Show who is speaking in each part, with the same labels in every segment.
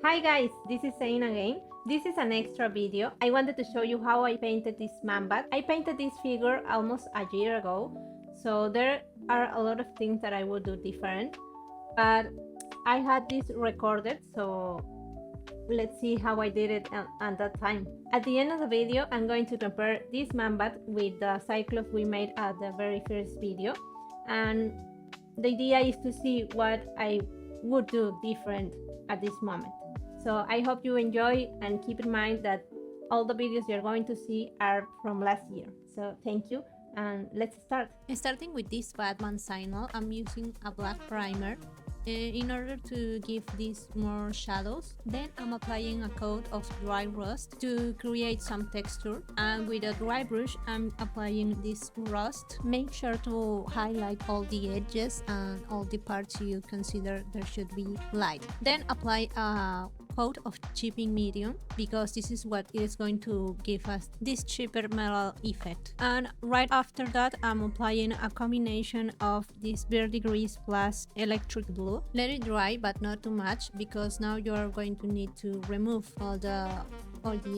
Speaker 1: Hi guys, this is Zain again. This is an extra video. I wanted to show you how I painted this Mambat. I painted this figure almost a year ago, so there are a lot of things that I would do different, but I had this recorded, so let's see how I did it at that time. At the end of the video, I'm going to compare this Mambat with the Cyclops we made at the very first video, and the idea is to see what I would do different at this moment. So I hope you enjoy, and keep in mind that all the videos you're going to see are from last year. So thank you, and let's start. Starting with this Batman signal, I'm using a black primer in order to give this more shadows. Then I'm applying a coat of dry rust to create some texture, and with a dry brush I'm applying this rust. Make sure to highlight all the edges and all the parts you consider there should be light. Then apply a coat of chipping medium, because this is what is going to give us this cheaper metal effect. And right after that I'm applying a combination of this verdigris plus electric blue. Let it dry, but not too much, because now you are going to need to remove all the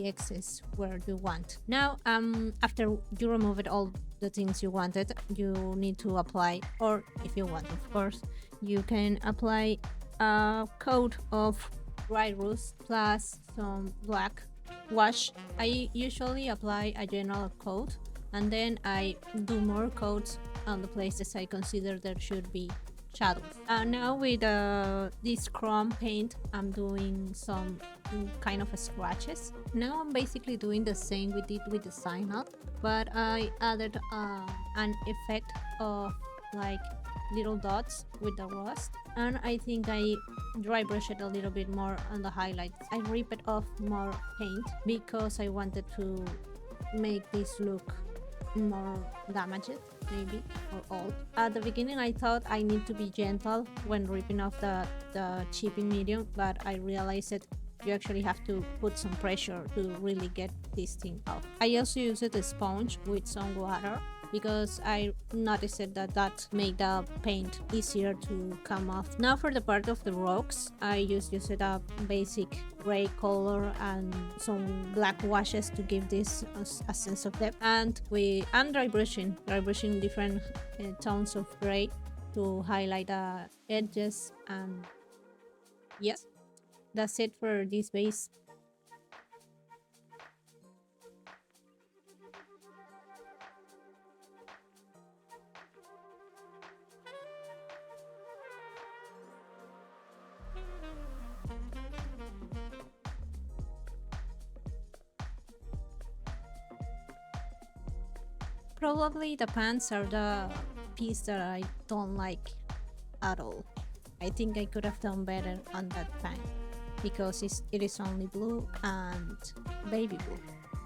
Speaker 1: excess where you want. Now after you remove it, all the things you wanted, you need to apply, or if you want of course, you can apply a coat of dry rust plus some black wash. I usually apply a general coat, and then I do more coats on the places I consider there should be shadows. Now with this chrome paint, I'm doing some kind of scratches. Now I'm basically doing the same with it with the sign up, but I added an effect of like little dots with the rust, and I think I dry brush it a little bit more on the highlights. I rip it off more paint because I wanted to make this look more damaged, maybe, or old. At the beginning I thought I need to be gentle when ripping off the chipping medium, but I realized that you actually have to put some pressure to really get this thing off. I also used a sponge with some water, because I noticed that made the paint easier to come off. Now for the part of the rocks, I used a basic gray color and some black washes to give this a sense of depth. And I'm dry brushing different tones of gray to highlight the edges. And yes, that's it for this base. Probably the pants are the piece that I don't like at all. I think I could have done better on that pant, because it is only blue and baby blue,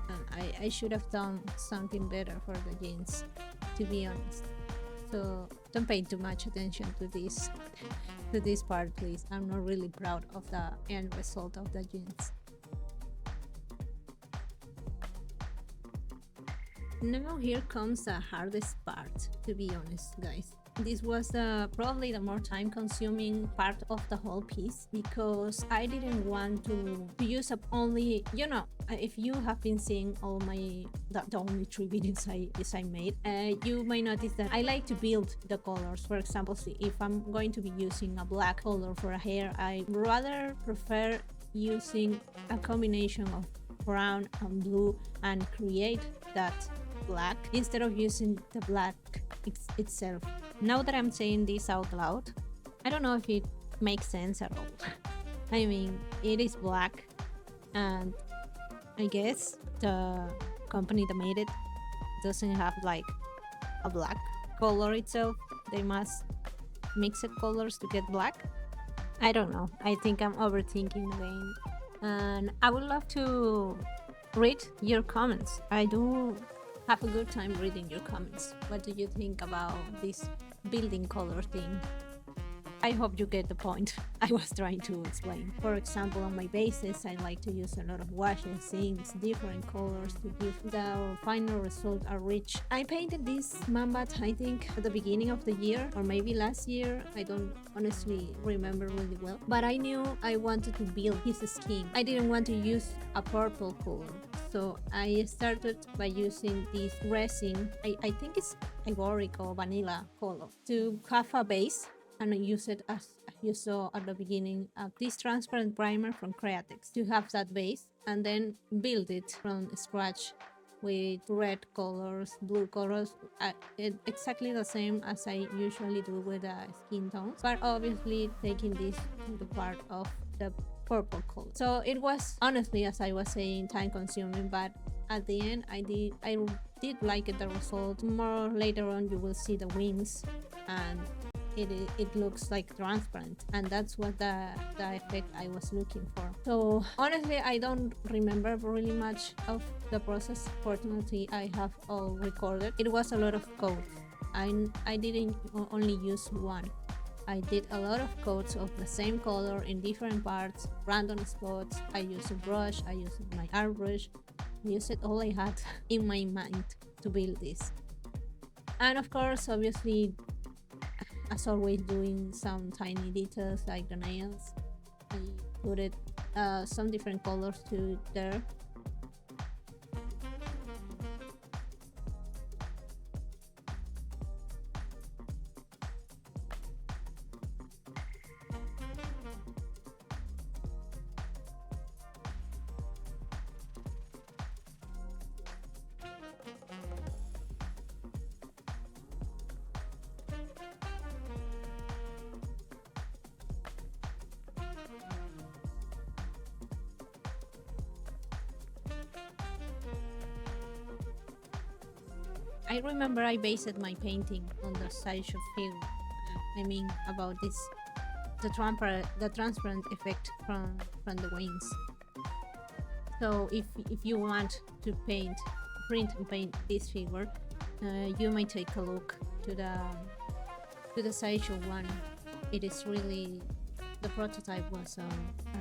Speaker 1: and I should have done something better for the jeans, to be honest. So don't pay too much attention to this part, please. I'm not really proud of the end result of the jeans. Now here comes the hardest part, to be honest, guys. This was probably the more time consuming part of the whole piece, because I didn't want to use up only, if you have been seeing all the only 3 videos I made, you might notice that I like to build the colors. For example, see, if I'm going to be using a black color for a hair, I rather prefer using a combination of brown and blue and create that black, instead of using the black itself. Now that I'm saying this out loud, I don't know if it makes sense at all. I mean, it is black, and I guess the company that made it doesn't have like a black color itself. They must mix it colors to get black. I don't know. I think I'm overthinking again, and I would love to read your comments. I do have a good time reading your comments. What do you think about this building color thing? I hope you get the point I was trying to explain. For example, on my bases, I like to use a lot of washes, inks, different colors to give the final result a rich. I painted this Mambat, I think, at the beginning of the year, or maybe last year. I don't honestly remember really well. But I knew I wanted to build his skin. I didn't want to use a purple color. So I started by using this resin, I think it's Iboric or vanilla color, to have a base and use it as you saw at the beginning of this transparent primer from Createx to have that base and then build it from scratch with red colors, blue colors, exactly the same as I usually do with the skin tones, but obviously taking this to the part of the purple color. So it was honestly, as I was saying, time consuming, but at the end I did like the result. More later on you will see the wings and it looks like transparent, and that's what the effect I was looking for. So honestly, I don't remember really much of the process. Fortunately, I have all recorded. It was a lot of coats. I didn't only use one. I did a lot of coats of the same color in different parts, random spots. I used a brush, I used my airbrush, I used all I had in my mind to build this. And of course, obviously, as always, doing some tiny details like the nails. I put it some different colors to there. I remember I based my painting on the sideshow film. I mean, about this, the transparent effect from the wings. So if you want to print and paint this figure, you may take a look to the sideshow one. It is really, the prototype was a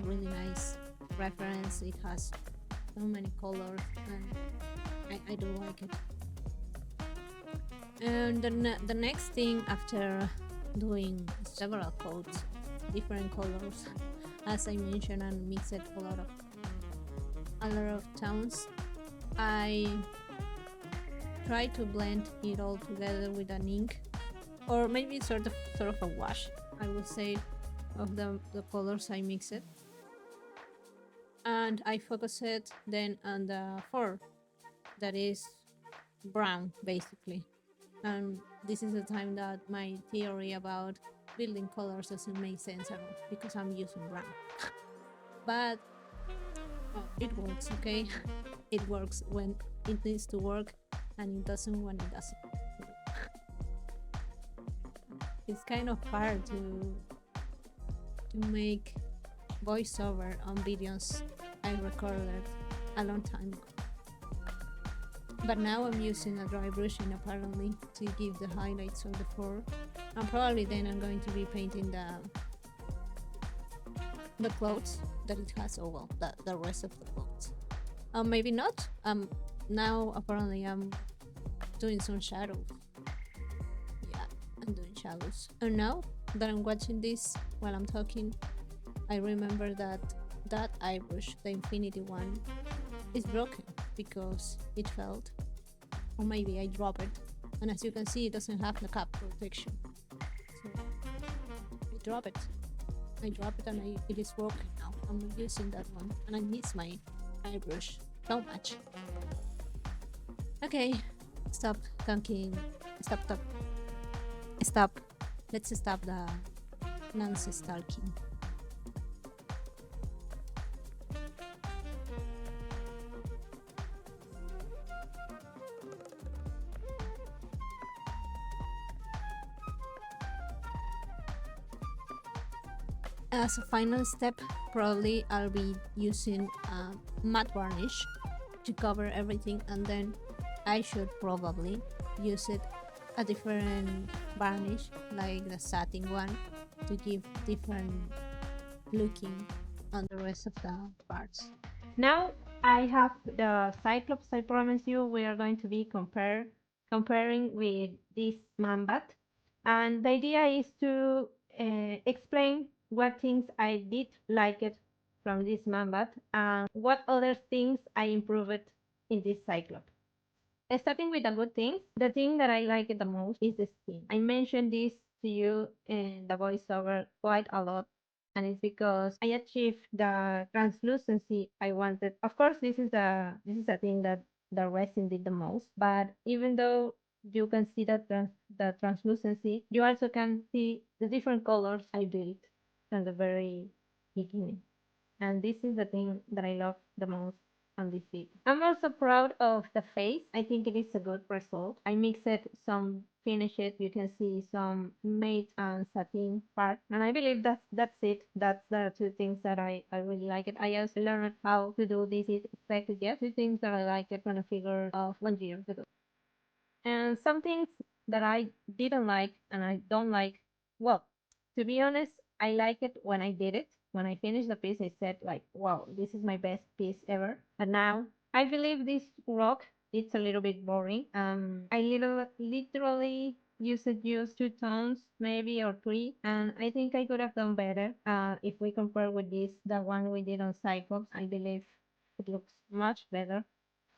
Speaker 1: really nice reference. It has so many colors, and I do like it. And the next thing, after doing several coats, different colors, as I mentioned, and mixed a lot of tones, I try to blend it all together with an ink, or maybe sort of a wash, I would say, of the colors I mixed. And I focus it then on the fur, that is brown basically. And this is the time that my theory about building colors doesn't make sense at all, because I'm using brown. But it works, okay? It works when it needs to work, and it doesn't when it doesn't. It's kind of hard to make voiceover on videos I recorded a long time ago. But now I'm using a dry brushing apparently to give the highlights of the fur. And probably then I'm going to be painting the clothes that it has, or well, the rest of the clothes. Maybe not. Now apparently I'm doing some shadows. Yeah, I'm doing shadows. And now that I'm watching this while I'm talking, I remember that eye brush, the infinity one, is broken because it fell, or maybe I dropped it, and as you can see, it doesn't have the cap protection. So I drop it and it is broken now. I'm not using that one, and I miss my eye brush so much. Okay, stop talking. Stop. Let's stop the nonsense talking. As a final step, probably I'll be using matte varnish to cover everything, and then I should probably use it a different varnish, like the satin one, to give different looking on the rest of the parts. Now I have the Cyclops. I promise you we are going to be comparing with this Mambat. And the idea is to explain what things I did like it from this Mambat and what other things I improved in this Cyclops. Starting with the good things, the thing that I like it the most is the skin. I mentioned this to you in the voiceover quite a lot, and it's because I achieved the translucency I wanted. Of course, this is the thing that the resin did the most. But even though you can see the translucency, you also can see the different colors I built from the very beginning. And this is the thing that I love the most on this video. I'm also proud of the face. I think it is a good result. I mixed some finishes. You can see some matte and satin part. And I believe that's it. That's the two things that I really like it. I also learned how to do this effect yet. Two things that I like it from a figure of 1 year ago. And some things that I didn't like and I don't like, well, to be honest, I like it when I did it. When I finished the piece, I said like, wow, this is my best piece ever. But now I believe this rock, it's a little bit boring. I literally use 2 tones maybe or three, and I think I could have done better. If we compare with this, the one we did on Cyclops, I believe it looks much better.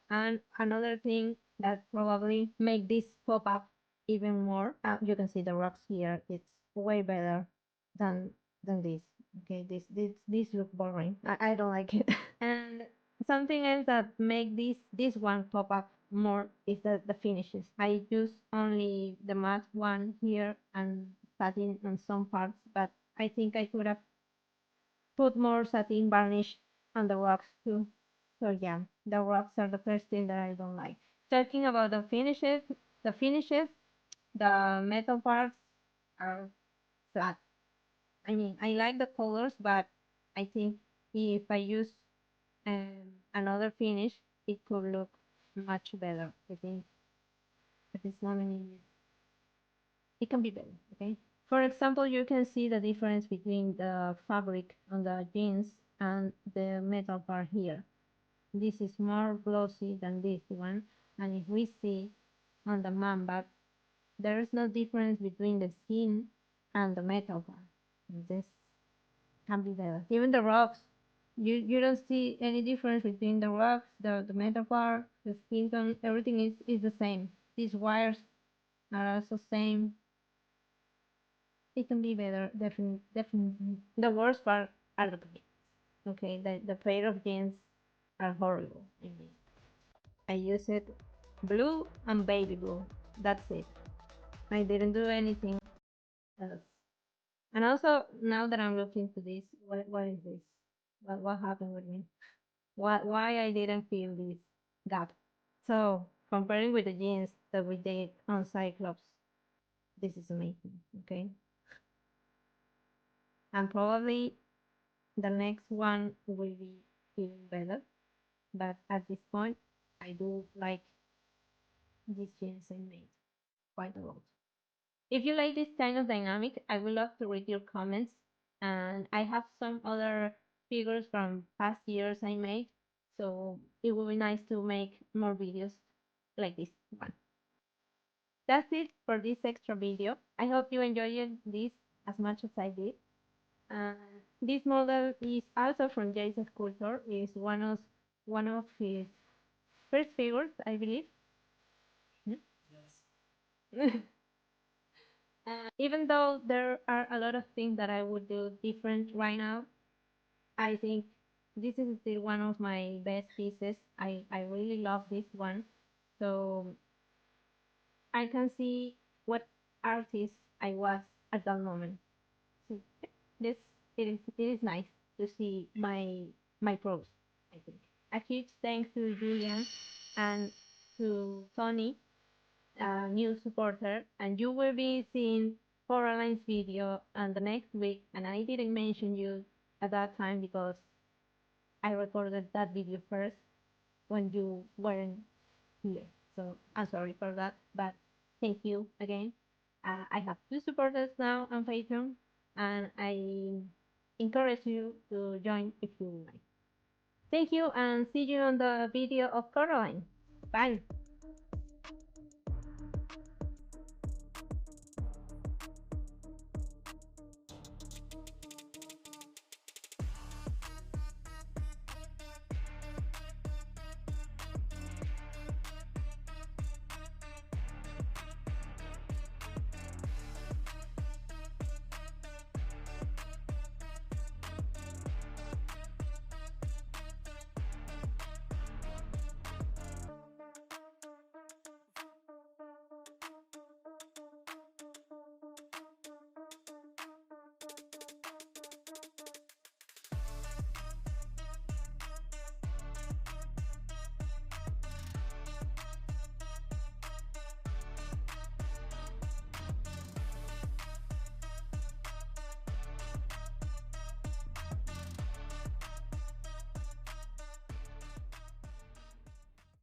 Speaker 1: And another thing that probably make this pop up even more, you can see the rocks here. It's way better than this. Okay, this look boring. I don't like it. And something else that make this one pop up more is the finishes. I use only the matte one here and satin on some parts, but I think I could have put more satin varnish on the rocks too. So yeah, the rocks are the first thing that I don't like. Talking about the finishes, the metal parts are flat. I mean, I like the colors, but I think if I use another finish, it could look much better. I think, but it's not many. It can be better. Okay. For example, you can see the difference between the fabric on the jeans and the metal part here. This is more glossy than this one. And if we see on the Mambat, there is no difference between the skin and the metal part. This can be better. Even the rocks, you don't see any difference between the rocks, the metal part, the skin tone, everything is the same. These wires are also same. It can be better, definitely, definitely. The worst part are the jeans. Okay, the pair of jeans are horrible. I use it blue and baby blue. That's it. I didn't do anything else. And also, now that I'm looking to this, what is this? What happened with me? Why I didn't feel this gap? So comparing with the jeans that we did on Cyclops, this is amazing. Okay, and probably the next one will be even better. But at this point, I do like these jeans I made quite a lot. If you like this kind of dynamic, I would love to read your comments. And I have some other figures from past years I made, so it would be nice to make more videos like this one. That's it for this extra video. I hope you enjoyed this as much as I did. Uh, this model is also from Jason Sculptor. Is one of his first figures, I believe. Even though there are a lot of things that I would do different right now, I think this is still one of my best pieces. I really love this one. So I can see what artist I was at that moment. So this it is nice to see my pros, I think. A huge thanks to Julian and to Tony, new supporter, and you will be seeing Coraline's video on the next week. And I didn't mention you at that time because I recorded that video first when you weren't here. So I'm sorry for that, but thank you again. I have 2 supporters now on Patreon. and I encourage you to join if you like. Thank you and see you on the video of Coraline. Bye.